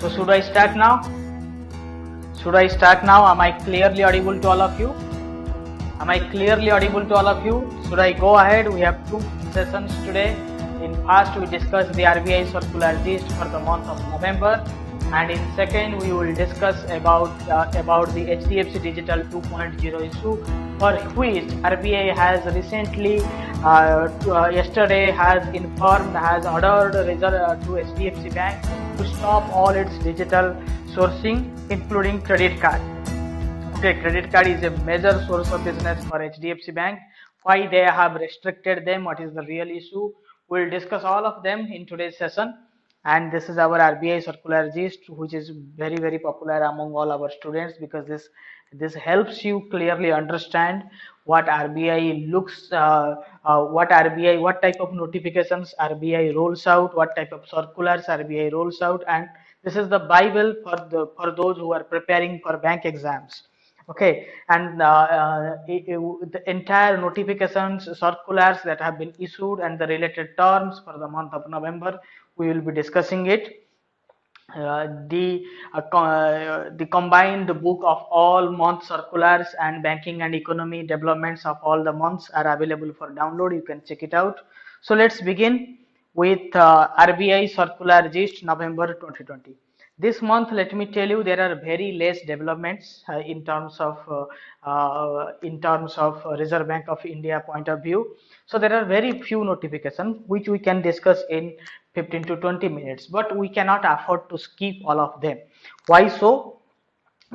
So should I start now? Should I start now? Am I clearly audible to all of you? Am I clearly audible to all of you? Should I go ahead? We have two sessions today. In first, we discuss the RBI circular gist for the month of November, and in second, we will discuss about the HDFC Digital 2.0 issue, for which RBI has recently, yesterday, has ordered to HDFC Bank to stop all its digital sourcing, including credit card. Okay, credit card is a major source of business for HDFC Bank. Why they have restricted them? What is the real issue? We'll discuss all of them in today's session. And this is our RBI circular gist, which is very popular among all our students, because this helps you clearly understand what RBI looks, what type of notifications RBI rolls out, what type of circulars RBI rolls out, and this is the Bible for those who are preparing for bank exams. Okay, and the entire notifications, circulars that have been issued and the related terms for the month of November, we will be discussing it. The combined book of all month circulars and banking and economy developments of all the months are available for download. You can check it out. So let's begin with RBI circular gist November 2020. This month, let me tell you, there are very less developments in terms of Reserve Bank of India point of view. So there are very few notifications which we can discuss in 15 to 20 minutes, but we cannot afford to skip all of them. Why so?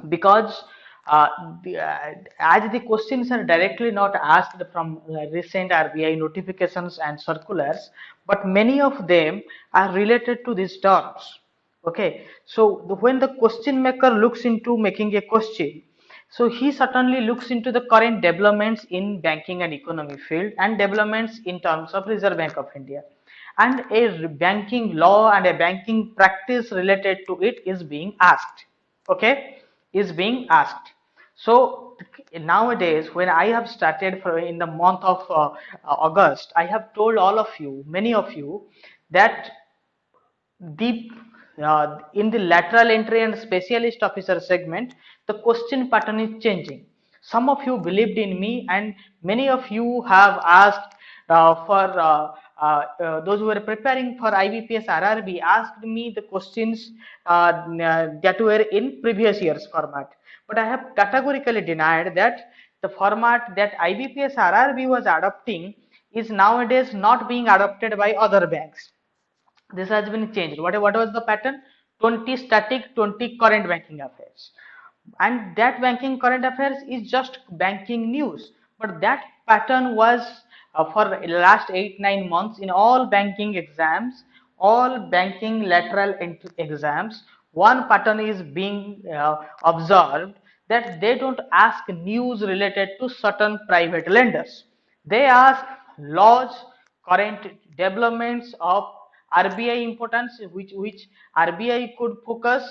Because as the questions are directly not asked from recent RBI notifications and circulars, but many of them are related to these terms. Okay, so when the question maker looks into making a question, so he certainly looks into the current developments in banking and economy field and developments in terms of Reserve Bank of India, and a banking law and a banking practice related to it is being asked. Okay, is being asked. So nowadays, when I have started in the month of August, I have told all of you, many of you, that the in the lateral entry and specialist officer segment, the question pattern is changing. Some of you believed in me, and many of you have asked those who were preparing for IBPS RRB asked me the questions that were in previous year's format. But I have categorically denied that the format that IBPS RRB was adopting is nowadays not being adopted by other banks. This has been changed. What was the pattern? 20 static, 20 current banking affairs. And that banking current affairs is just banking news. But that pattern was for the last 8-9 months in all banking exams, all banking lateral entry exams. One pattern is being observed, that they don't ask news related to certain private lenders. They ask laws, current developments of RBI importance, which RBI could focus.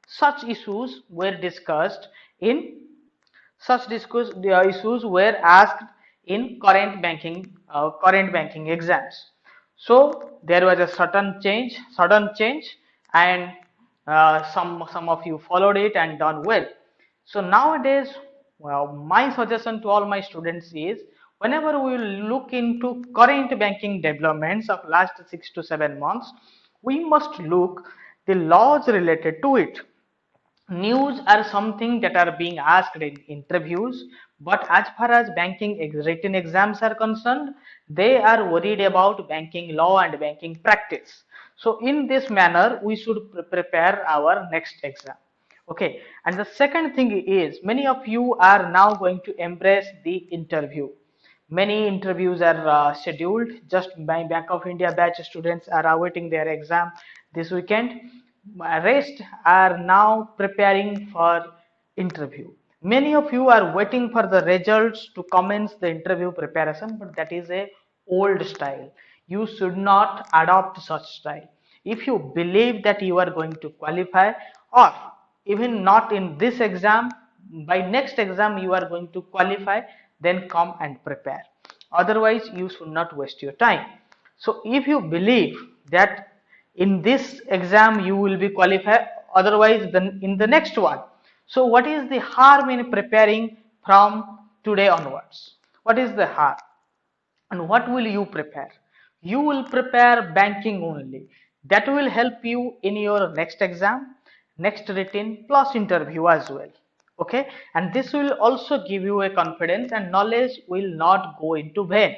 Such issues were discussed in the issues were asked in current banking exams. So there was a sudden change, and some of you followed it and done well. So nowadays, well, my suggestion to all my students is, whenever we look into current banking developments of last 6 to 7 months, we must look the laws related to it. News are something that are being asked in interviews, but as far as banking written exams are concerned, they are worried about banking law and banking practice. So in this manner, we should prepare our next exam. Okay, and the second thing is, many of you are now going to embrace the interview. Many interviews are scheduled. Just my Bank of India batch students are awaiting their exam this weekend. Rest are now preparing for interview. Many of you are waiting for the results to commence the interview preparation, but that is a old style. You should not adopt such style. If you believe that you are going to qualify, or even not in this exam, by next exam you are going to qualify, then come and prepare. Otherwise, you should not waste your time. So if you believe that in this exam you will be qualified, otherwise then in the next one. So what is the harm in preparing from today onwards? What is the harm? And what will you prepare? You will prepare banking only. That will help you in your next exam, next written plus interview as well. Okay, and this will also give you a confidence, and knowledge will not go into vain,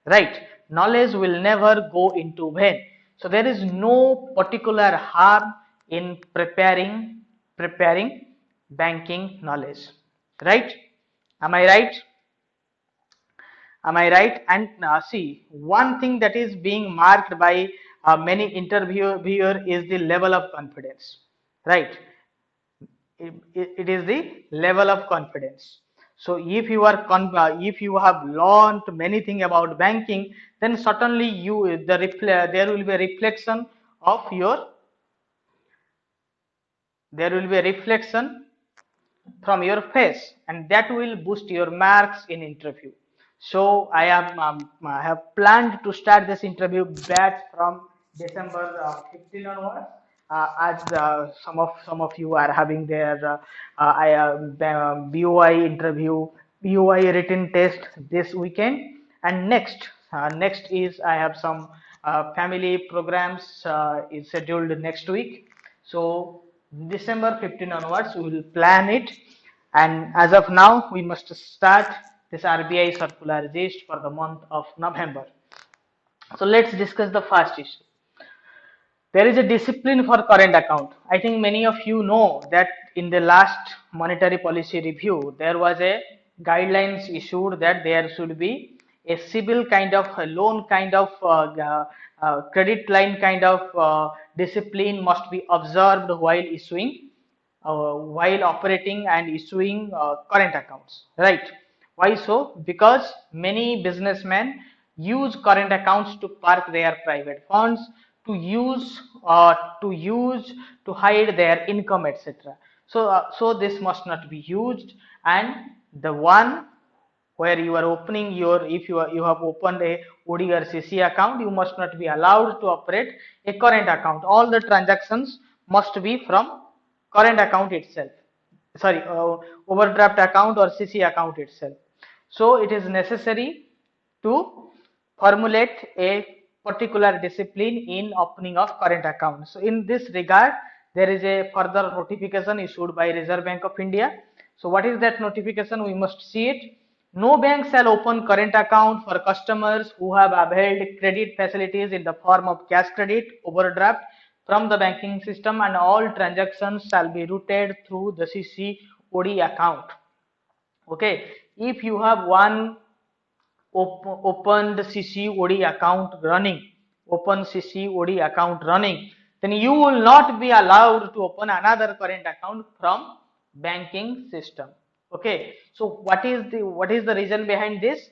right? Knowledge will never go into vain. So there is no particular harm in preparing banking knowledge, right? Am I right? Am I right? And see, one thing that is being marked by many interviewer is the level of confidence, right? It is the level of confidence. So if you are if you have learned many things about banking, then certainly there will be a reflection of your there will be a reflection from your face, and that will boost your marks in interview. So I have planned to start this interview batch from December 15 onwards, as some of you are having their BOI interview, BOI written test this weekend, and next is I have some family programs is scheduled next week. So December 15 onwards, we will plan it. And as of now, we must start this RBI circular just for the month of November. So let's discuss the first issue. There is a discipline for current account. I think many of you know that in the last monetary policy review, there was a guidelines issued that there should be a civil kind of a loan kind of credit line kind of discipline must be observed while operating and issuing current accounts, right? Why so? Because many businessmen use current accounts to park their private funds, to use to hide their income, etc. So this must not be used. And the one where you are opening your, if you have opened a OD or CC account, you must not be allowed to operate a current account. All the transactions must be from current account itself, sorry, overdraft account or CC account itself. So it is necessary to formulate a particular discipline in opening of current account. So in this regard, there is a further notification issued by Reserve Bank of India. So what is that notification? We must see it. No bank shall open current account for customers who have availed credit facilities in the form of cash credit, overdraft from the banking system, and all transactions shall be routed through the CC OD account. Okay, if you have one opened CC OD account running, then you will not be allowed to open another current account from banking system. Okay, so what is the reason behind this?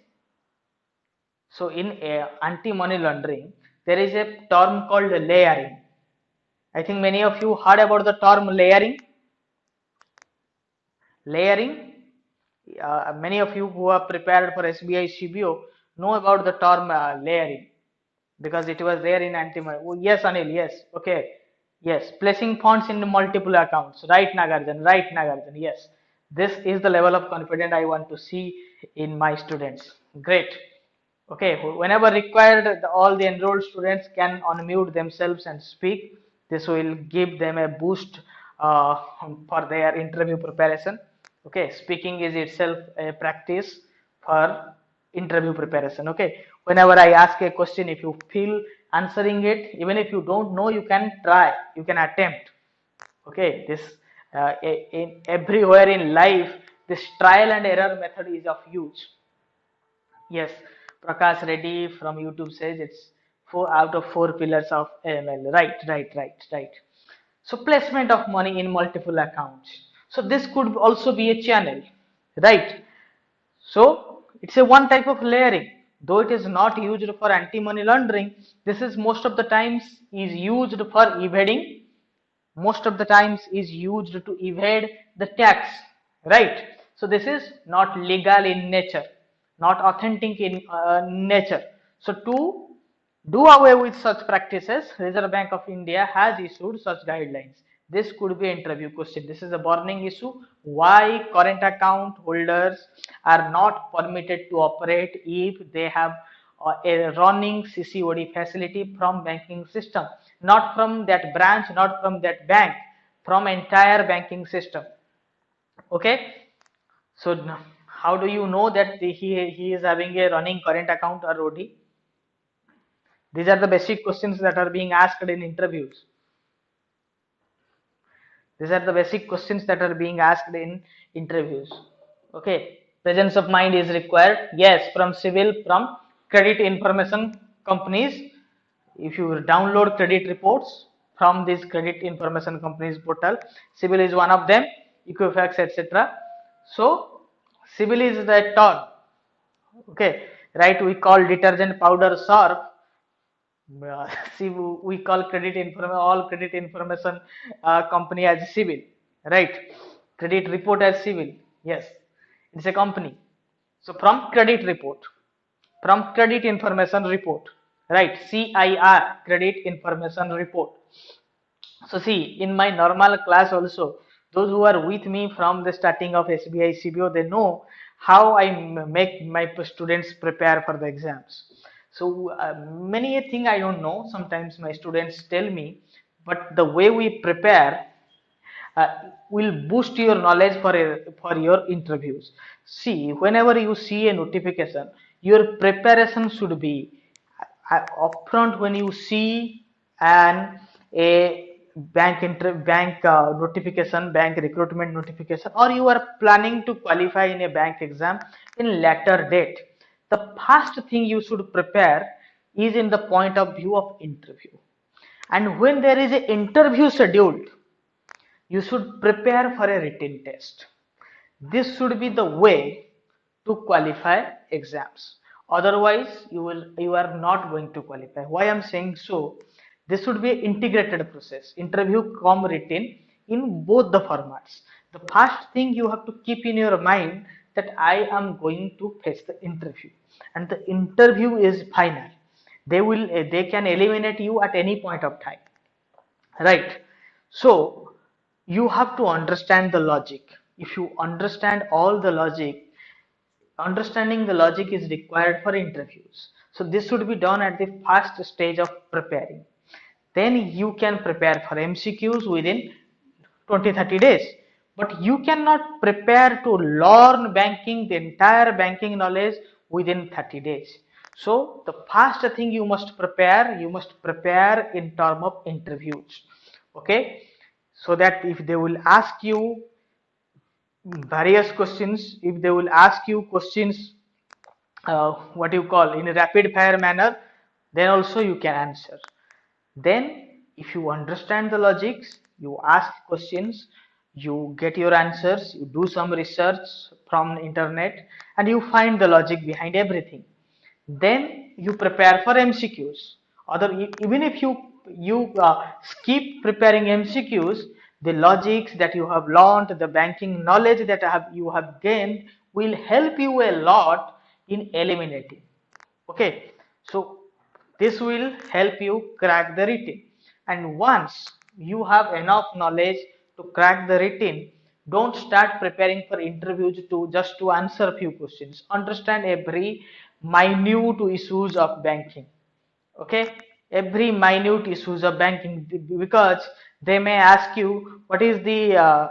So in anti-money laundering, there is a term called layering. I think many of you heard about the term layering. Many of you who are prepared for SBI CBO know about the term layering, because it was there in anti-money. Oh, yes, Anil, yes, okay, yes, placing funds in multiple accounts, right, Nagarjan, yes. This is the level of confidence I want to see in my students. Great. Okay, whenever required, all the enrolled students can unmute themselves and speak. This will give them a boost for their interview preparation. Okay, speaking is itself a practice for interview preparation. Okay, whenever I ask a question, if you feel answering it, even if you don't know, you can try, you can attempt. Okay, this in everywhere in life, this trial and error method is of use. Yes, Prakash Reddy from YouTube says it's 4 out of 4 pillars of AML. Right. So placement of money in multiple accounts. So this could also be a channel, right? So it's a one type of layering. Though it is not used for anti-money laundering, this is most of the times is used for evading. Most of the times is used to evade the tax, right? So this is not legal in nature, not authentic in nature. So to do away with such practices, Reserve Bank of India has issued such guidelines. This could be an interview question. This is a burning issue. Why current account holders are not permitted to operate if they have a running CCOD facility from banking system, not from that branch, not from that bank, from entire banking system. Okay, so how do you know that he is having a running current account or OD? These are the basic questions that are being asked in interviews. These are the basic questions that are being asked in interviews. Okay, presence of mind is required. Yes, from civil, from credit information companies. If you download credit reports from this credit information companies portal, civil is one of them, Equifax, etc. So civil is the term. Okay, right? We call detergent powder surf. See, we call all credit information company as civil, right? Credit report as civil. Yes, it's a company. So from credit information report, right? CIR, credit information report. So see, in my normal class also, those who are with me from the starting of SBI CBO, they know how I make my students prepare for the exams. So many a thing I don't know. Sometimes my students tell me, but the way we prepare uh, will boost your knowledge for your interviews. See, whenever you see a notification, your preparation should be upfront. When you see an a bank notification, bank recruitment notification, or you are planning to qualify in a bank exam in later date, the first thing you should prepare is in the point of view of interview. And when there is an interview scheduled, you should prepare for a written test. This should be the way to qualify exams. Otherwise, you are not going to qualify. Why I'm saying so? This should be an integrated process. Interview come written in both the formats. The first thing you have to keep in your mind that I am going to face the interview, and the interview is final. They can eliminate you at any point of time, right? So you have to understand the logic. If you understand all the logic, understanding the logic is required for interviews. So this should be done at the first stage of preparing. Then you can prepare for MCQs within 20-30 days. But you cannot prepare to learn banking, the entire banking knowledge within 30 days. So the first thing you must prepare in term of interviews. Okay, so that if they will ask you various questions, if they will ask you questions, what you call in a rapid fire manner, then also you can answer. Then if you understand the logics, you ask questions, you get your answers, you do some research from internet, and you find the logic behind everything. Then you prepare for MCQs. Even if you skip preparing MCQs, the logics that you have learned, the banking knowledge that you have gained will help you a lot in eliminating. Okay, so this will help you crack the written. And once you have enough knowledge to crack the written, don't start preparing for interviews to just to answer a few questions. Understand every minute issues of banking. Okay, every minute issues of banking, because they may ask you what is the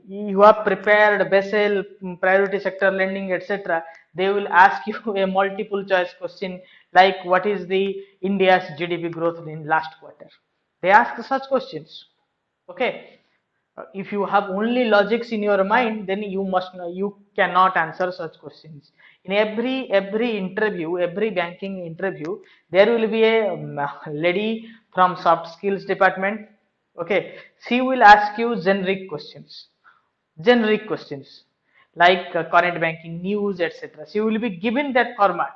you have prepared Basel, priority sector lending, etc. They will ask you a multiple choice question like what is the India's GDP growth in last quarter. They ask such questions. Okay, if you have only logics in your mind, then you cannot answer such questions. In every interview, every banking interview, there will be a lady from soft skills department. Okay, she will ask you generic questions like current banking news, etc. She will be given that format,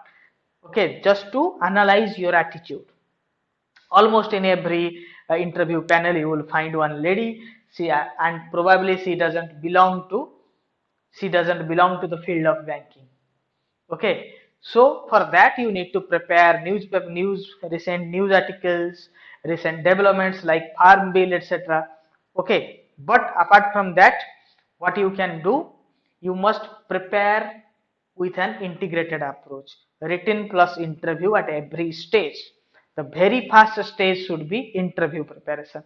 okay, just to analyze your attitude. Almost in every interview panel you will find one lady, and probably she doesn't belong to the field of banking. Okay, so for that you need to prepare recent news articles, recent developments like farm bill, etc. Okay, but apart from that, what you can do, you must prepare with an integrated approach, written plus interview at every stage. The very first stage should be interview preparation.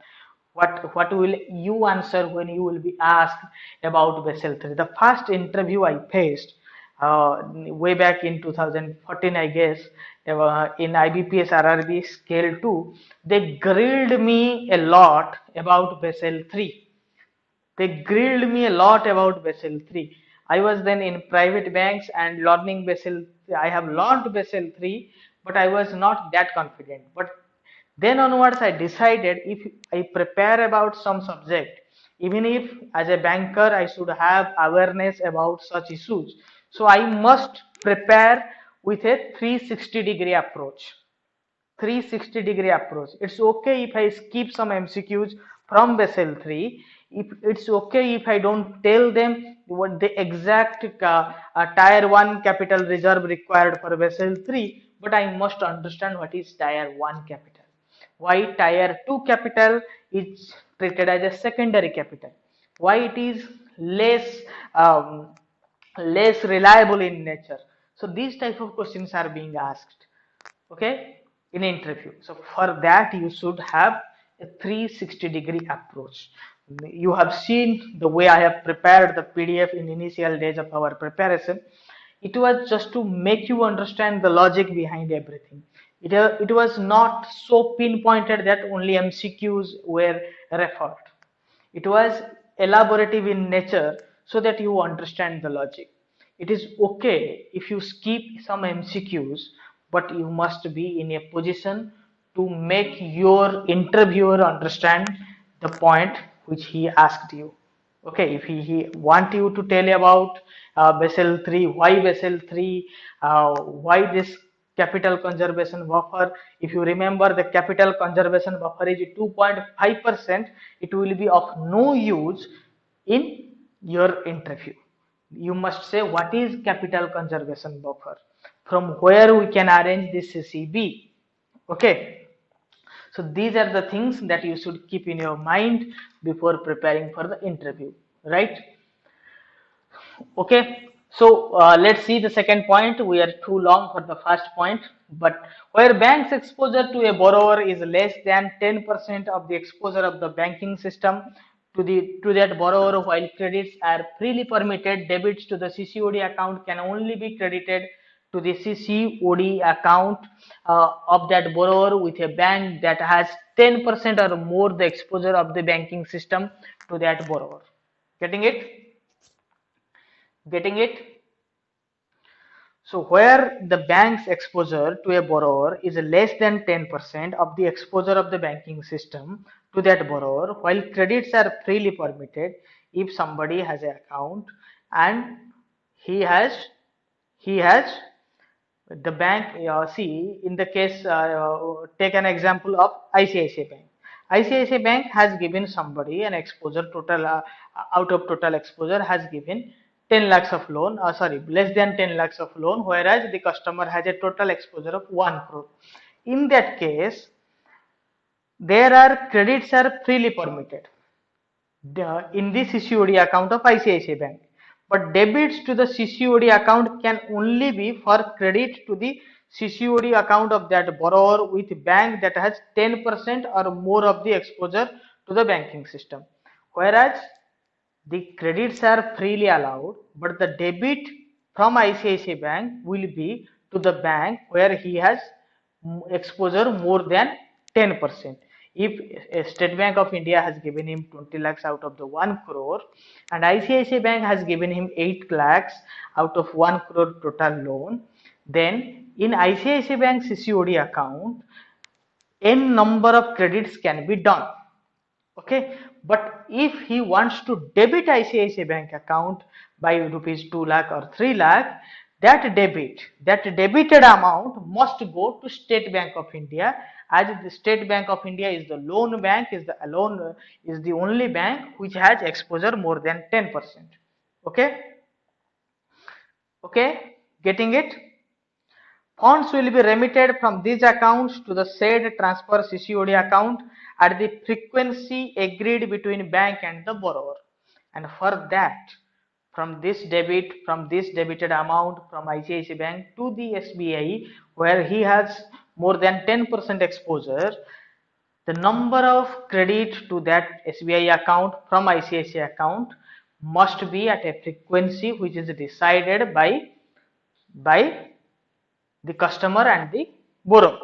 What will you answer when you will be asked about Basel 3? The first interview I faced way back in 2014, I guess, in IBPS RRB Scale 2, they grilled me a lot about Basel 3. They grilled me a lot about Basel 3. I was then in private banks and learning Basel. I have learned Basel 3, but I was not that confident. But then onwards, I decided if I prepare about some subject, even if as a banker I should have awareness about such issues, so I must prepare with a 360-degree approach. 360-degree approach. It's okay if I skip some MCQs from Basel 3. If it's okay if I don't tell them what the exact tier 1 capital reserve required for Basel 3, but I must understand what is tier 1 capital. Why tier 2 capital is treated as a secondary capital. Why it is less less reliable in nature. So these type of questions are being asked, okay, in interview. So for that you should have a 360-degree approach. You have seen the way I have prepared the PDF in initial days of our preparation. It was just to make you understand the logic behind everything. It was not so pinpointed that only MCQs were referred. It was elaborative in nature so that you understand the logic. It is okay if you skip some MCQs, but you must be in a position to make your interviewer understand the point which he asked you. Okay, if he want you to tell about Basel 3, why Basel 3, why this capital conservation buffer. If you remember, the capital conservation buffer is 2.5%. It will be of no use in your interview. You must say what is capital conservation buffer, from where we can arrange this CCB. Okay, so these are the things that you should keep in your mind before preparing for the interview, right? Okay, so let's see the second point. We are too long for the first point, but where bank's exposure to a borrower is less than 10% of the exposure of the banking system to that borrower, while credits are freely permitted, debits to the CCOD account can only be credited to the CCOD account of that borrower with a bank that has 10% or more the exposure of the banking system to that borrower. Getting it? Getting it? So where the bank's exposure to a borrower is less than 10% of the exposure of the banking system to that borrower, while credits are freely permitted if somebody has an account and he has he has the bank, see, in the case, take an example of ICICI Bank. ICICI Bank has given somebody an exposure total, out of total exposure has given 10 lakhs of loan, sorry, less than 10 lakhs of loan, whereas the customer has a total exposure of 1 crore. In that case, there are credits are freely permitted in the CCOD account of ICICI Bank. But debits to the CCOD account can only be for credit to the CCOD account of that borrower with bank that has 10% or more of the exposure to the banking system. Whereas the credits are freely allowed, but the debit from ICICI Bank will be to the bank where he has exposure more than 10%. If State Bank of India has given him 20 lakhs out of the 1 crore and ICICI Bank has given him 8 lakhs out of 1 crore total loan, then in ICICI Bank CCOD account, n number of credits can be done. Okay, but if he wants to debit ICICI Bank account by rupees 2 lakh or 3 lakh, that debited amount must go to State Bank of India, as the State Bank of India is the loan bank, is the only bank which has exposure more than 10%. Okay, okay, getting it? Funds will be remitted from these accounts to the said transfer CCOD account at the frequency agreed between bank and the borrower. And for that, from this debited amount from ICICI Bank to the SBI, where he has more than 10% exposure, the number of credit to that SBI account from ICICI account must be at a frequency which is decided by the customer and the borrower.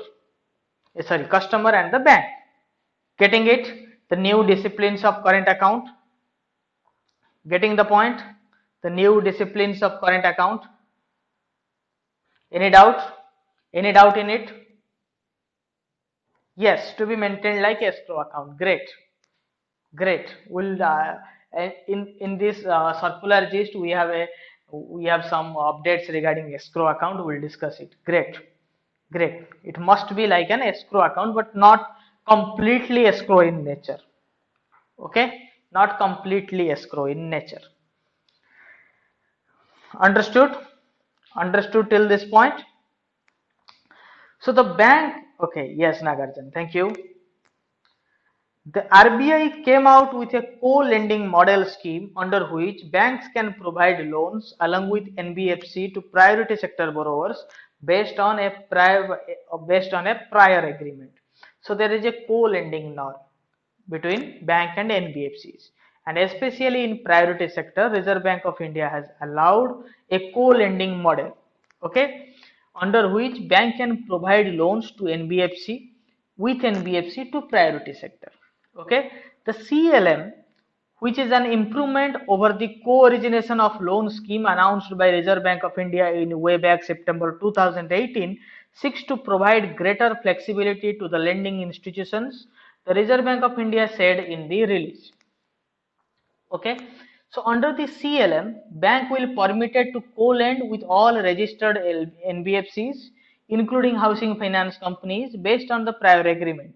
Sorry, customer and the bank. Getting it? The new disciplines of current account. Getting the point? The new disciplines of current account. Any doubt? Any doubt in it? Yes, to be maintained like escrow account. Great. Great. We'll in this circular gist we have some updates regarding escrow account. We'll discuss it. Great. Great. It must be like an escrow account, but not completely escrow in nature. Okay, not completely escrow in nature. Understood? Understood till this point? So the bank, okay, yes, Nagarjan, thank you. The RBI came out with a co-lending model scheme under which banks can provide loans along with NBFC to priority sector borrowers based on a prior agreement. So there is a co-lending norm between bank and NBFCs, and especially in priority sector, Reserve Bank of India has allowed a co-lending model, okay, under which bank can provide loans to NBFC with NBFC to priority sector. Okay, the CLM, which is an improvement over the co-origination of loan scheme announced by Reserve Bank of India in way back September 2018, seeks to provide greater flexibility to the lending institutions, the Reserve Bank of India said in the release. Okay, so under the CLM, bank will permitted to co-lend with all registered NBFCs, including housing finance companies, based on the prior agreement.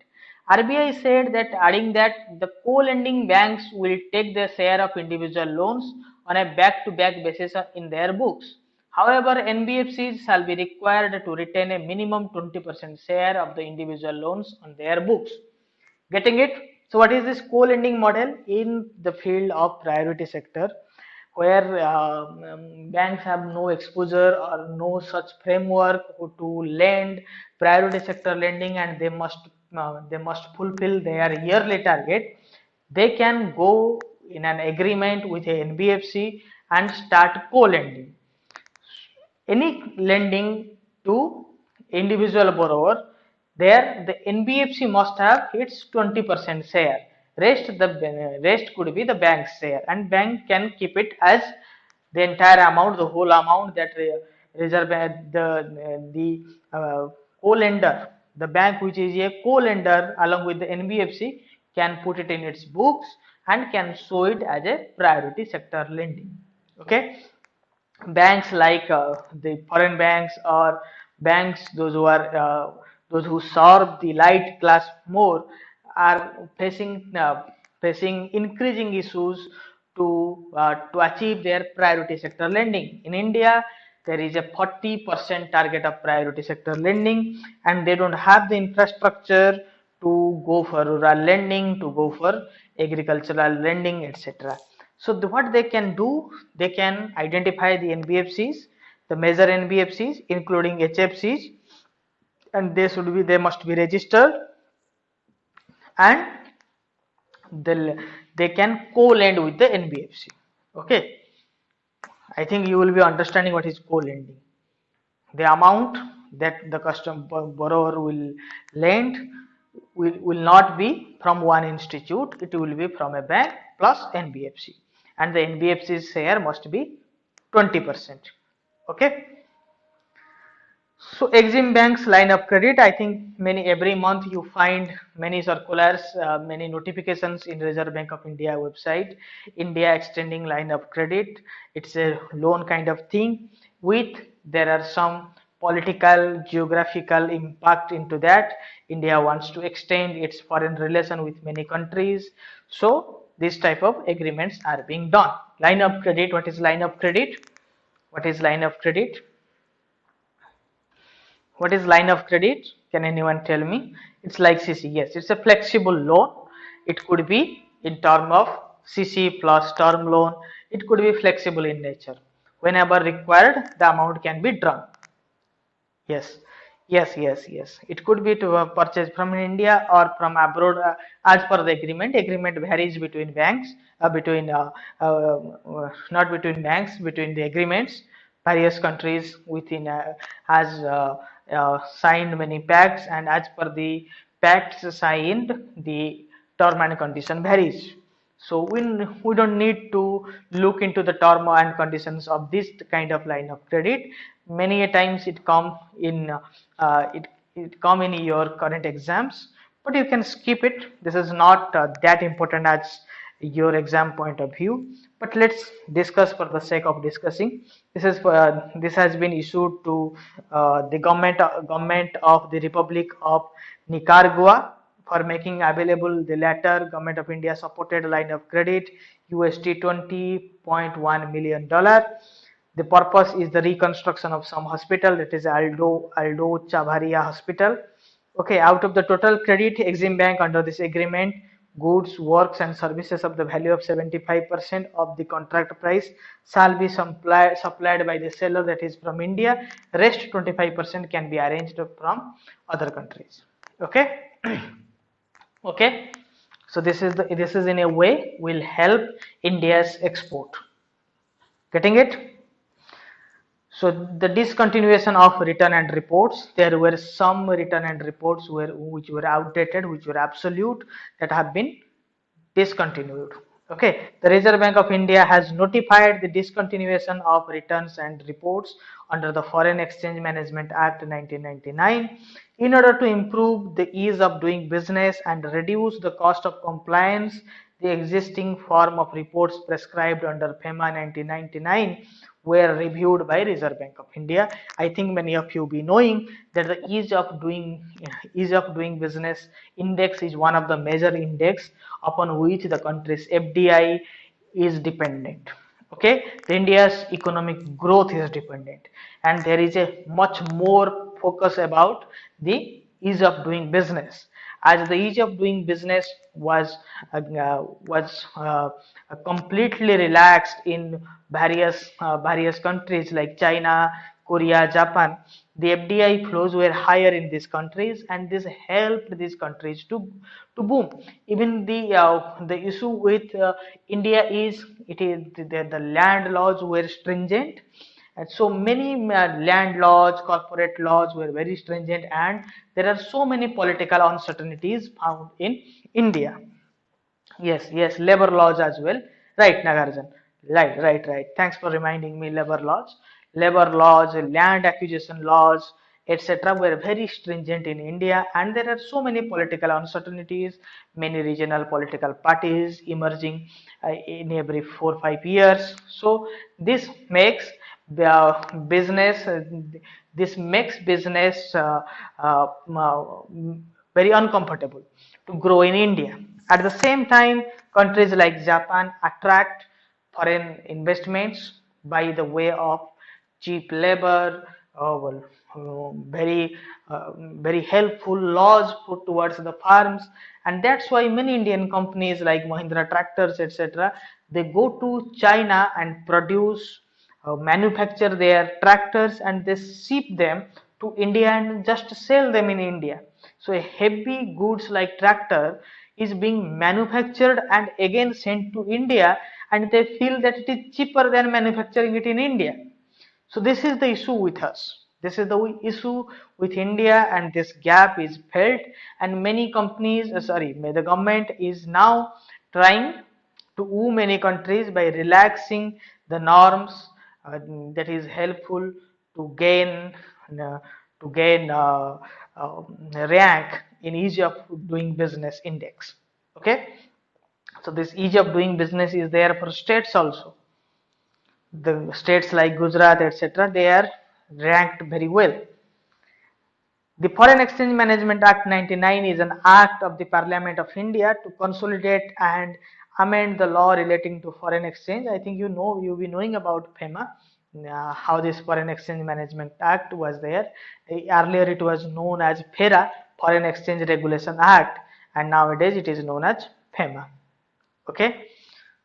RBI said that, adding that the co-lending banks will take their share of individual loans on a back-to-back basis in their books. However, NBFCs shall be required to retain a minimum 20% share of the individual loans on their books. Getting it? So what is this co-lending model in the field of priority sector, where banks have no exposure or no such framework to lend priority sector lending, and they must fulfill their yearly target. They can go in an agreement with a NBFC and start co-lending. Any lending to individual borrower, there the NBFC must have its 20% share. Rest could be the bank's share, and bank can keep it as the entire amount, the whole amount that reserve the co-lender, the bank which is a co-lender along with the NBFC, can put it in its books and can show it as a priority sector lending. Okay, banks like the foreign banks or banks those who serve the light class more are facing increasing issues to achieve their priority sector lending. In India, there is a 40% target of priority sector lending, and they don't have the infrastructure to go for rural lending, to go for agricultural lending, etc. So what they can do, they can identify the NBFCs, the major NBFCs, including HFCs, and they must be registered, and they can co-lend with the NBFC. Okay, I think you will be understanding what is co-lending. The amount that the borrower will lend will not be from one institute, it will be from a bank plus NBFC, and the NBFC's share must be 20%. Okay. So Exim Bank's line of credit, I think every month you find many circulars, many notifications in Reserve Bank of India website. India extending line of credit. It's a loan kind of thing. There are some political, geographical impact into that. India wants to extend its foreign relation with many countries. So this type of agreements are being done. Line of credit. What is line of credit? What is line of credit? What is line of credit? Can anyone tell me? It's like CC. Yes, it's a flexible loan. It could be in term of CC plus term loan. It could be flexible in nature. Whenever required, the amount can be drawn. Yes, yes. It could be to purchase from India or from abroad as per the agreement. Agreement varies between banks, not between banks, between the agreements. Various countries within has signed many pacts, and as per the pacts signed, the term and condition varies. So we don't need to look into the term and conditions of this kind of line of credit. Many a times it come in it come in your current exams, but you can skip it. This is not that important as your exam point of view. But let's discuss for the sake of discussing. This has been issued to the government of the Republic of Nicaragua for making available the latter. Government of India supported line of credit USD $20.1 million. The purpose is the reconstruction of some hospital, that is Aldo Chavaria Hospital. Okay, out of the total credit, Exim Bank under this agreement, goods, works and services of the value of 75% of the contract price shall be supplied by the seller, that is from India. Rest 25% can be arranged from other countries. Okay. Okay, so this is in a way will help India's export. Getting it? So the discontinuation of return and reports, there were some return and reports which were outdated, which were absolute, that have been discontinued. Okay, the Reserve Bank of India has notified the discontinuation of returns and reports under the Foreign Exchange Management Act 1999 in order to improve the ease of doing business and reduce the cost of compliance. The existing form of reports prescribed under FEMA 1999 were reviewed by Reserve Bank of India. I think many of you be knowing that the ease of doing business index is one of the major index upon which the country's FDI is dependent. Okay, the India's economic growth is dependent, and there is a much more focus about the ease of doing business, as the ease of doing business was completely relaxed in various countries like China, Korea, Japan. The FDI flows were higher in these countries, and this helped these countries to boom. Even the issue with India is the land laws were stringent, and so many land laws, corporate laws were very stringent, and there are so many political uncertainties found in India. Yes, labor laws as well. Right, Nagarjan. Right. Thanks for reminding me. Labor laws, land acquisition laws, etc. were very stringent in India, and there are so many political uncertainties, many regional political parties emerging in every 4 or 5 years. So the business, this makes business very uncomfortable to grow in India. At the same time, countries like Japan attract foreign investments by the way of cheap labor, very helpful laws put towards the farms, and that's why many Indian companies like Mahindra Tractors, etc., they go to China and manufacture their tractors, and they ship them to India and just sell them in India. So a heavy goods like tractor is being manufactured and again sent to India, and they feel that it is cheaper than manufacturing it in India. So this is the issue with us. This is the issue with India, and this gap is felt, and many companies, the government is now trying to woo many countries by relaxing the norms that is helpful to uh, gain rank in ease of doing business index. Okay, so this ease of doing business is there for states also. The states like Gujarat, etc., they are ranked very well. The Foreign Exchange Management Act 99 is an act of the Parliament of India to consolidate and amend the law relating to foreign exchange. I think you'll be knowing about FEMA. how this Foreign Exchange Management Act was there. Earlier it was known as FERA, Foreign Exchange Regulation Act, and nowadays it is known as FEMA. Okay.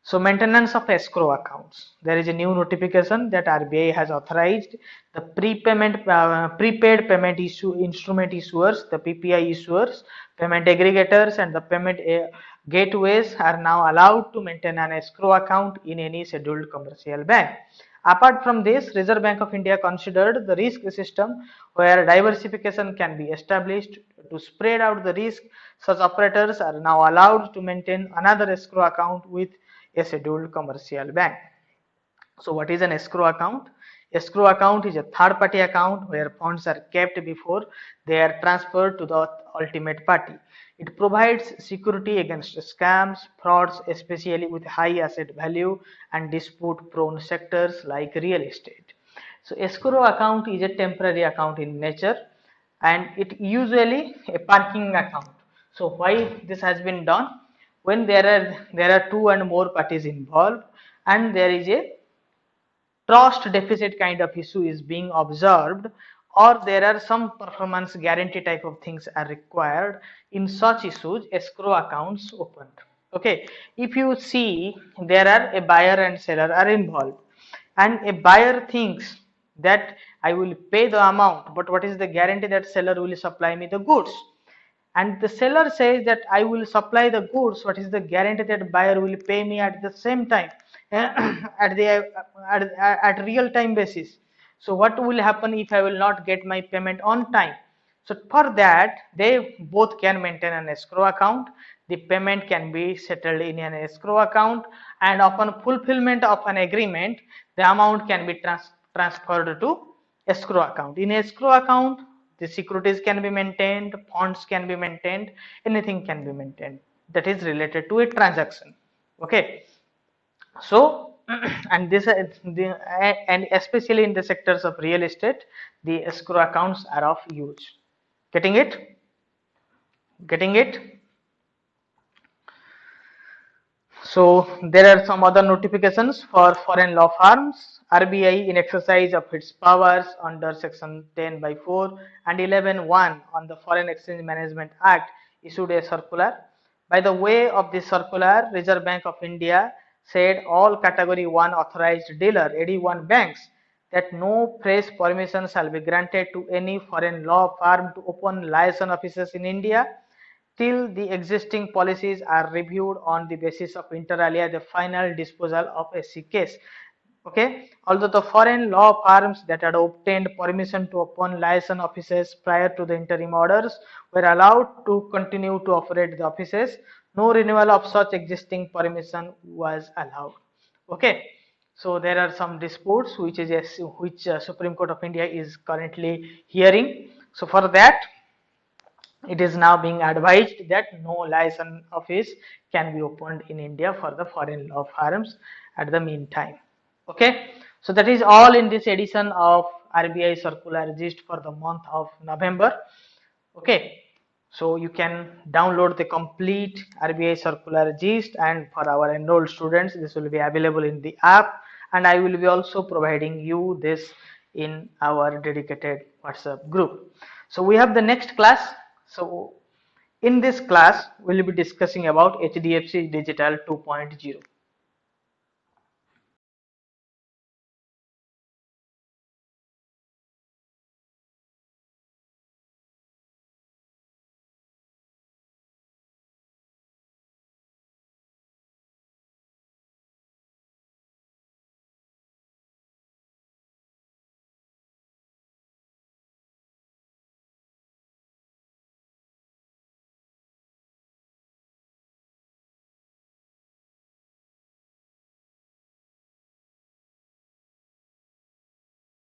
So maintenance of escrow accounts. There is a new notification that RBI has authorized the prepaid payment instrument issuers, the PPI issuers, payment aggregators, and the payment gateways are now allowed to maintain an escrow account in any scheduled commercial bank. Apart from this, Reserve Bank of India considered the risk system where diversification can be established to spread out the risk. Such operators are now allowed to maintain another escrow account with a scheduled commercial bank. So what is an escrow account? Escrow account is a third party account where funds are kept before they are transferred to the ultimate party. It provides security against scams, frauds, especially with high asset value and dispute prone sectors like real estate. So escrow account is a temporary account in nature and it usually a parking account. So why this has been done? When there are two and more parties involved and there is a trust deficit kind of issue is being observed, or there are some performance guarantee type of things are required, in such issues escrow accounts opened. Okay, if you see there are a buyer and seller are involved and a buyer thinks that I will pay the amount, but what is the guarantee that seller will supply me the goods? And the seller says that I will supply the goods, what is the guarantee that buyer will pay me at the same time at the at real time basis? So what will happen if I will not get my payment on time? So for that they both can maintain an escrow account. The payment can be settled in an escrow account, and upon fulfillment of an agreement the amount can be transferred to escrow account. In escrow account the securities can be maintained, funds can be maintained, anything can be maintained that is related to a transaction. Okay, so and this and especially in the sectors of real estate the escrow accounts are of use. Getting it? Getting it? So there are some other notifications for foreign law firms. RBI, in exercise of its powers under section 10/4 and 11(1) on the Foreign Exchange Management Act, issued a circular. By the way of this circular, Reserve Bank of India said all category 1 authorized dealer AD1 banks that no fresh permission shall be granted to any foreign law firm to open liaison offices in India till the existing policies are reviewed on the basis of inter alia the final disposal of a case. Okay, although the foreign law firms that had obtained permission to open liaison offices prior to the interim orders were allowed to continue to operate the offices. No renewal of such existing permission was allowed. Okay, so there are some disputes which Supreme Court of India is currently hearing. So for that it is now being advised that no license office can be opened in India for the foreign law firms at the meantime. Okay, so that is all in this edition of RBI circular gist for the month of November. Okay, so you can download the complete RBI circular gist, and for our enrolled students this will be available in the app, and I will be also providing you this in our dedicated WhatsApp group. So we have the next class. So in this class we will be discussing about HDFC Digital 2.0.